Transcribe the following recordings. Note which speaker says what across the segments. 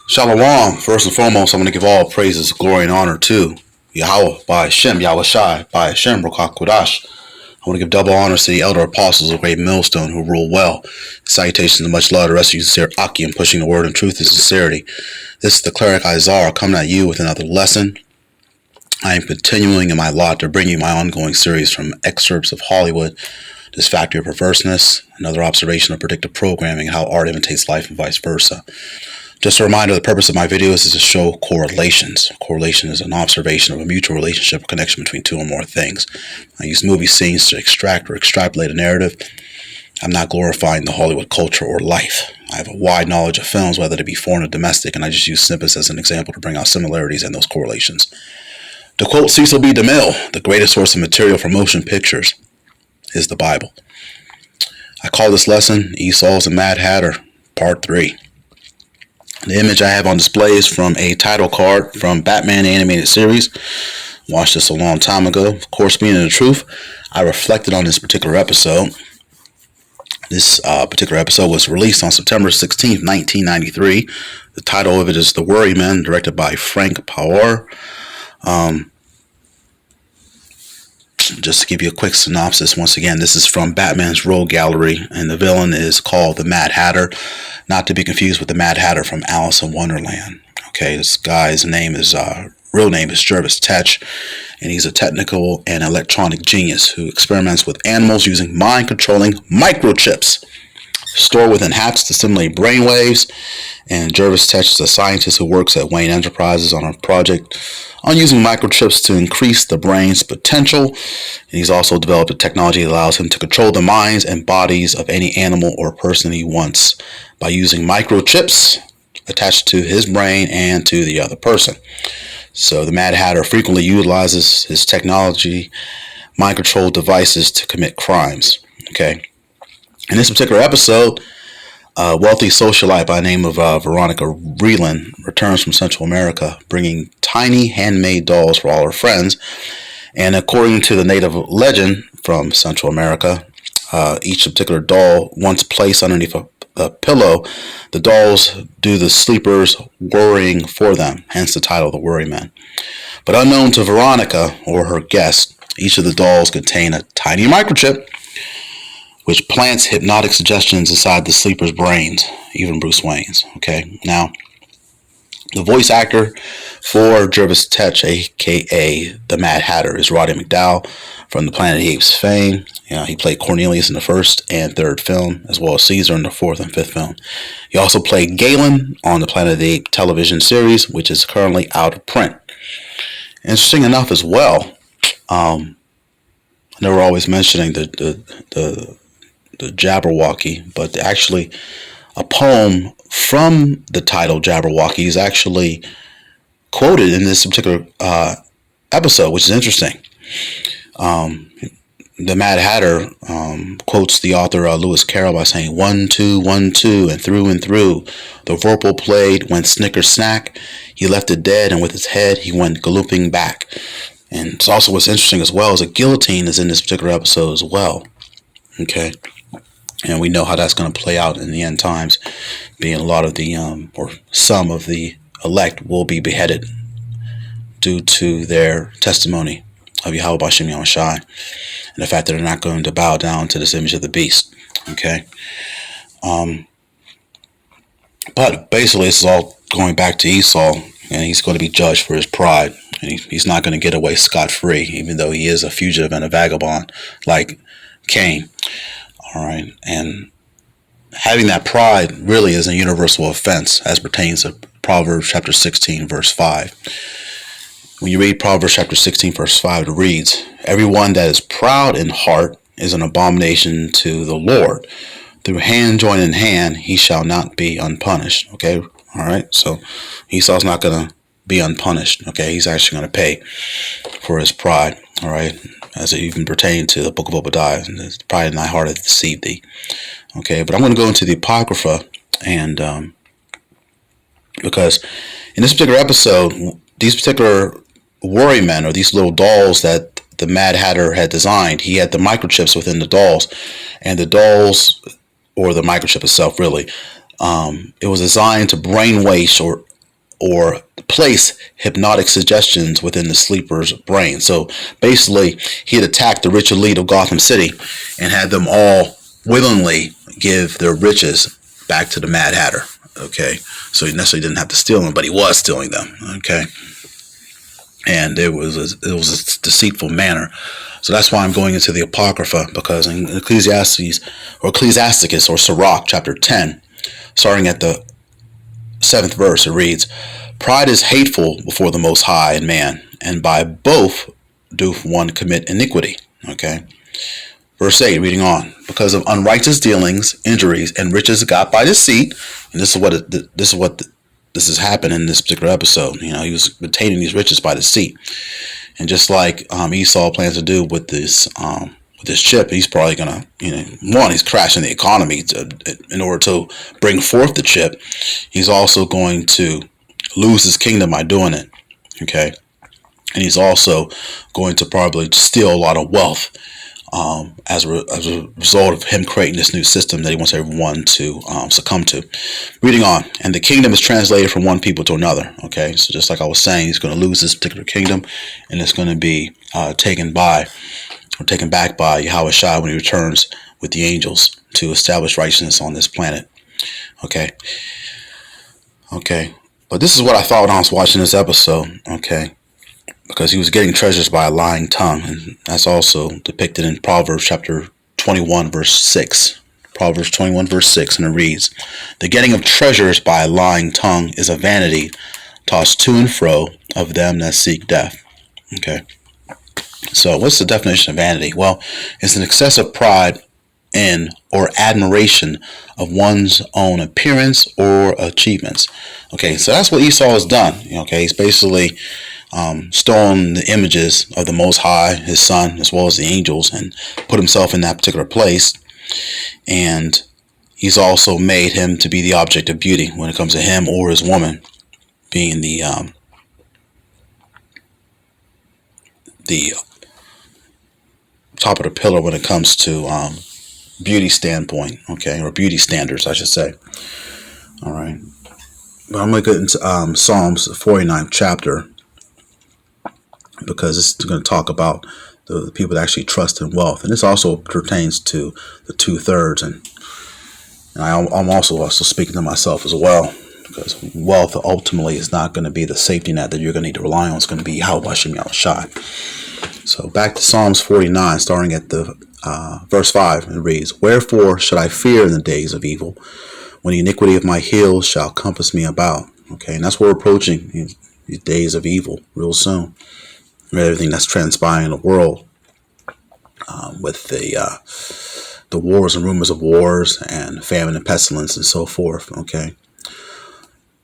Speaker 1: Shalom. First and foremost, I'm going to give all praises, glory, and honor to Yahweh, by Hashem, Yahweh Shai, by Hashem, Rokak Kodash. I want to give double honors to the elder apostles of Great Millstone who rule well. Salutations and much love to the rest of you sincere Akim, pushing the word in truth and sincerity. This is the cleric Izar coming at you with another lesson. I am continuing in my lot to bring you my ongoing series from excerpts of Hollywood, This Factory of Perverseness, another observation of predictive programming, how art imitates life and vice versa. Just a reminder, the purpose of my videos is to show correlations. Correlation is an observation of a mutual relationship or connection between two or more things. I use movie scenes to extract or extrapolate a narrative. I'm not glorifying the Hollywood culture or life. I have a wide knowledge of films, whether they be foreign or domestic, and I just use snippets as an example to bring out similarities and those correlations. To quote Cecil B. DeMille, the greatest source of material for motion pictures is the Bible. I call this lesson Esau's and Mad Hatter, Part 3. The image I have on display is from a title card from Batman the Animated Series. Watched this a long time ago. Of course, being the truth, I reflected on this particular episode. This particular episode was released on September 16th, 1993. The title of it is The Worrymen, directed by Frank Power. Just to give you a quick synopsis, once again, this is from Batman's Rogue Gallery, and the villain is called the Mad Hatter, not to be confused with the Mad Hatter from Alice in Wonderland. Okay, this guy's real name is Jervis Tetch, and he's a technical and electronic genius who experiments with animals using mind-controlling microchips stored within hats to simulate brainwaves. And Jervis Tetch is a scientist who works at Wayne Enterprises on a project on using microchips to increase the brain's potential. And he's also developed a technology that allows him to control the minds and bodies of any animal or person he wants by using microchips attached to his brain and to the other person. So the Mad Hatter frequently utilizes his technology, mind control devices to commit crimes. Okay. In this particular episode, a wealthy socialite by the name of Veronica Vreeland returns from Central America, bringing tiny handmade dolls for all her friends. And according to the native legend from Central America, each particular doll, once placed underneath a pillow, the dolls do the sleepers' worrying for them, hence the title, The Worrymen. But unknown to Veronica or her guests, each of the dolls contain a tiny microchip which plants hypnotic suggestions inside the sleeper's brains, even Bruce Wayne's. Okay, now, the voice actor for Jervis Tetch, a.k.a. the Mad Hatter, is Roddy McDowall from the Planet of the Apes fame. He played Cornelius in the first and third film, as well as Caesar in the fourth and fifth film. He also played Galen on the Planet of the Apes television series, which is currently out of print. Interesting enough as well, I know we're always mentioning the Jabberwocky, but actually a poem from the title Jabberwocky is actually quoted in this particular episode, which is interesting. The Mad Hatter quotes the author Lewis Carroll by saying, 1, 2, 1, 2, and through. The vorpal played, went snicker snack. He left it dead, and with his head he went galloping back. And it's also what's interesting as well is a guillotine is in this particular episode as well. Okay. And we know how that's going to play out in the end times, being a lot of the, or some of the elect will be beheaded due to their testimony of Yahweh B'Shem Yahweh Shai, and the fact that they're not going to bow down to this image of the beast. Okay. But basically, this is all going back to Esau, and he's going to be judged for his pride, and he's not going to get away scot-free, even though he is a fugitive and a vagabond like Cain. All right, and having that pride really is a universal offense as pertains to Proverbs chapter 16, verse 5. When you read Proverbs chapter 16, verse 5, it reads, "Everyone that is proud in heart is an abomination to the Lord. Through hand joined in hand, he shall not be unpunished." Okay, all right, so Esau's not going to be unpunished. Okay, he's actually going to pay for his pride. All right, as it even pertains to the book of Obadiah, and the pride in thy heart hath deceived thee. Okay, but I'm going to go into the Apocrypha, and because in this particular episode, these particular worrymen, or these little dolls that the Mad Hatter had designed, he had the microchips within the dolls, and the dolls, or the microchip itself really, it was designed to brainwash or or place hypnotic suggestions within the sleeper's brain. So basically, he had attacked the rich elite of Gotham City and had them all willingly give their riches back to the Mad Hatter. Okay, so he necessarily didn't have to steal them, but he was stealing them. Okay, and it was a deceitful manner. So that's why I'm going into the Apocrypha, because in Ecclesiasticus or Sirach chapter 10, starting at the 7th verse, it reads, "Pride is hateful before the Most High and man, and by both doth one commit iniquity." Okay. Verse 8, reading on, "Because of unrighteous dealings, injuries, and riches got by deceit," and this has happened in this particular episode. He was obtaining these riches by deceit, and just like Esau plans to do with this chip, he's probably gonna, he's crashing the economy in order to bring forth the chip. He's also going to lose his kingdom by doing it. Okay, and he's also going to probably steal a lot of wealth. As a result of him creating this new system that he wants everyone to succumb to. Reading on, "And the kingdom is translated from one people to another." Okay, so just like I was saying, he's going to lose this particular kingdom, and it's going to be taken back by Yahweh Shai when he returns with the angels to establish righteousness on this planet. Okay, but this is what I thought when I was watching this episode. Okay. Because he was getting treasures by a lying tongue. And that's also depicted in Proverbs chapter 21, verse 6. Proverbs 21, verse 6, and it reads, "The getting of treasures by a lying tongue is a vanity, tossed to and fro of them that seek death." Okay. So what's the definition of vanity? Well, it's an excessive pride in or admiration of one's own appearance or achievements. Okay, so that's what Esau has done. Okay, he's basically stolen the images of the Most High, his son, as well as the angels, and put himself in that particular place. And he's also made him to be the object of beauty when it comes to him or his woman being the top of the pillar when it comes to beauty standpoint, okay, or beauty standards, I should say. All right, but I'm going to get into Psalms 49th chapter, because it's going to talk about the people that actually trust in wealth, and this also pertains to the 2/3, and I'm also speaking to myself as well, because wealth ultimately is not going to be the safety net that you're going to need to rely on. It's going to be Yahweh Shai. So back to Psalms 49, starting at the verse 5, it reads, "Wherefore should I fear in the days of evil, when the iniquity of my heels shall compass me about?" Okay, and that's what we're approaching, these days of evil, real soon. Everything that's transpiring in the world, with the wars and rumors of wars and famine and pestilence and so forth. Okay.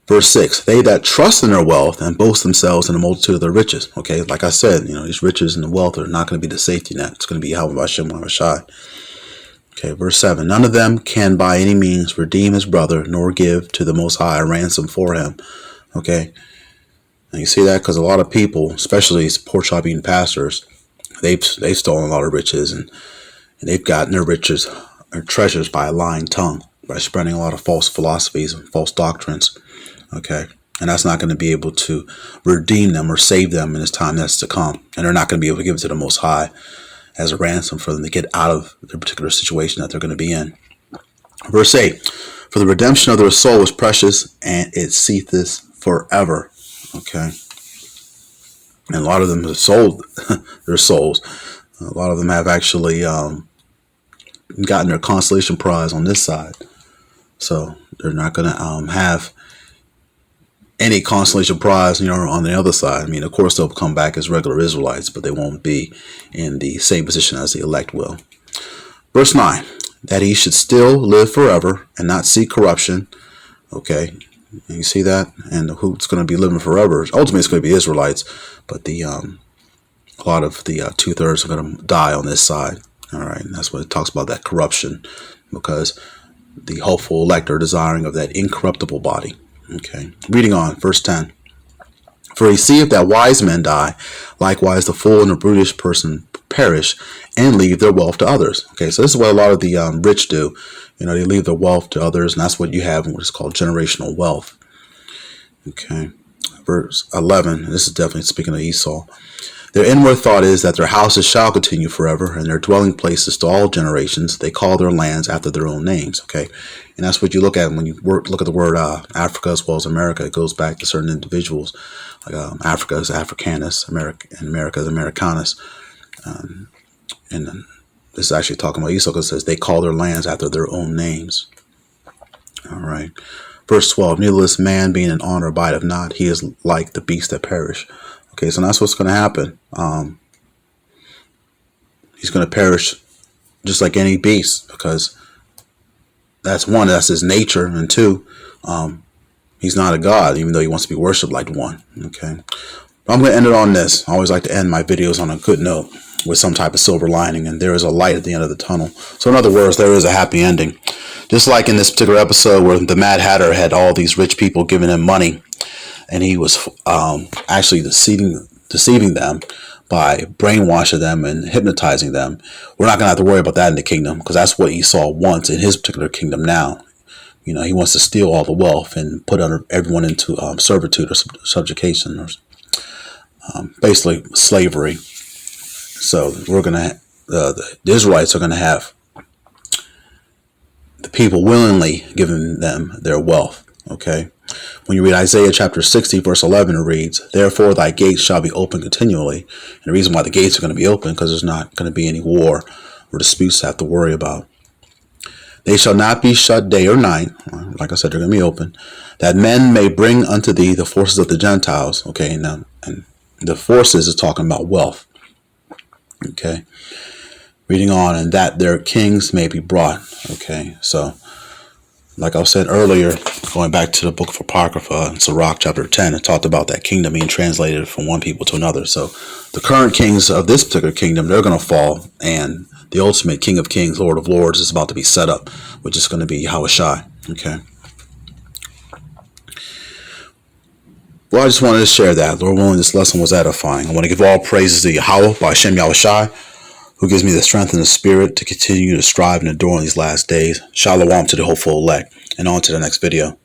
Speaker 1: Verse 6, "They that trust in their wealth and boast themselves in the multitude of their riches." Okay, like I said, these riches and the wealth are not going to be the safety net. It's going to be Yahweh Shai. Okay, verse 7, "None of them can by any means redeem his brother, nor give to the Most High a ransom for him." Okay. And you see that because a lot of people, especially these pork chop eating pastors, they've stolen a lot of riches, and they've gotten their riches or treasures by a lying tongue, by spreading a lot of false philosophies and false doctrines. Okay, and that's not going to be able to redeem them or save them in this time that's to come, and they're not going to be able to give it to the Most High as a ransom for them to get out of their particular situation that they're going to be in. Verse 8, "For the redemption of their soul is precious, and it ceaseth forever." Okay, and a lot of them have sold their souls. A lot of them have actually gotten their consolation prize on this side, so they're not going to have any consolation prize, on the other side. I mean, of course, they'll come back as regular Israelites, but they won't be in the same position as the elect will. Verse 9, "That he should still live forever and not see corruption." Okay. And you see that? And who's going to be living forever? Ultimately, it's going to be Israelites, but a lot of the 2/3 are going to die on this side. All right, and that's what it talks about, that corruption, because the hopeful elect are desiring of that incorruptible body. Okay, reading on, verse 10. "For he seeth that wise men die, likewise the fool and the brutish person perish, and leave their wealth to others." Okay, so this is what a lot of the rich do. They leave their wealth to others, and that's what you have in what is called generational wealth. Okay, verse 11. This is definitely speaking of Esau. Their inward thought is that their houses shall continue forever, and their dwelling places to all generations. They call their lands after their own names. Okay, and that's what you look at when you look at the word Africa as well as America. It goes back to certain individuals. Like Africa is Africanus, and America is Americanus. And this is actually talking about Esau, because it says they call their lands after their own names. All right. Verse 12, neither man being in honor abideth not. He is like the beasts that perish. Okay, so that's what's going to happen. He's going to perish just like any beast, because that's one, that's his nature, and two, he's not a god, even though he wants to be worshipped like one. Okay, but I'm going to end it on this. I always like to end my videos on a good note with some type of silver lining, and there is a light at the end of the tunnel. So in other words, there is a happy ending. Just like in this particular episode where the Mad Hatter had all these rich people giving him money, and he was actually deceiving them by brainwashing them and hypnotizing them. We're not going to have to worry about that in the kingdom, because that's what Esau wants in his particular kingdom now. You know, he wants to steal all the wealth and put everyone into servitude or subjugation, or basically slavery. So we're going to, the Israelites are going to have the people willingly giving them their wealth. Okay. When you read Isaiah chapter 60, verse 11, it reads, therefore thy gates shall be open continually. And the reason why the gates are going to be open, because there's not going to be any war or disputes to have to worry about. They shall not be shut day or night. Like I said, they're going to be open, that men may bring unto thee the forces of the Gentiles. Okay. Now, and the forces is talking about wealth. Okay. Reading on, and that their kings may be brought. Okay. So, like I said earlier, going back to the book of Apocrypha, Sirach chapter 10, it talked about that kingdom being translated from one people to another. So the current kings of this particular kingdom, they're going to fall, and the ultimate King of Kings, Lord of Lords, is about to be set up, which is going to be Yahushua. Okay. Well, I just wanted to share that. Lord willing, this lesson was edifying. I want to give all praises to Yahweh by Hashem Yahushua, who gives me the strength and the spirit to continue to strive and endure in these last days. Shalom to the hopeful elect, and on to the next video.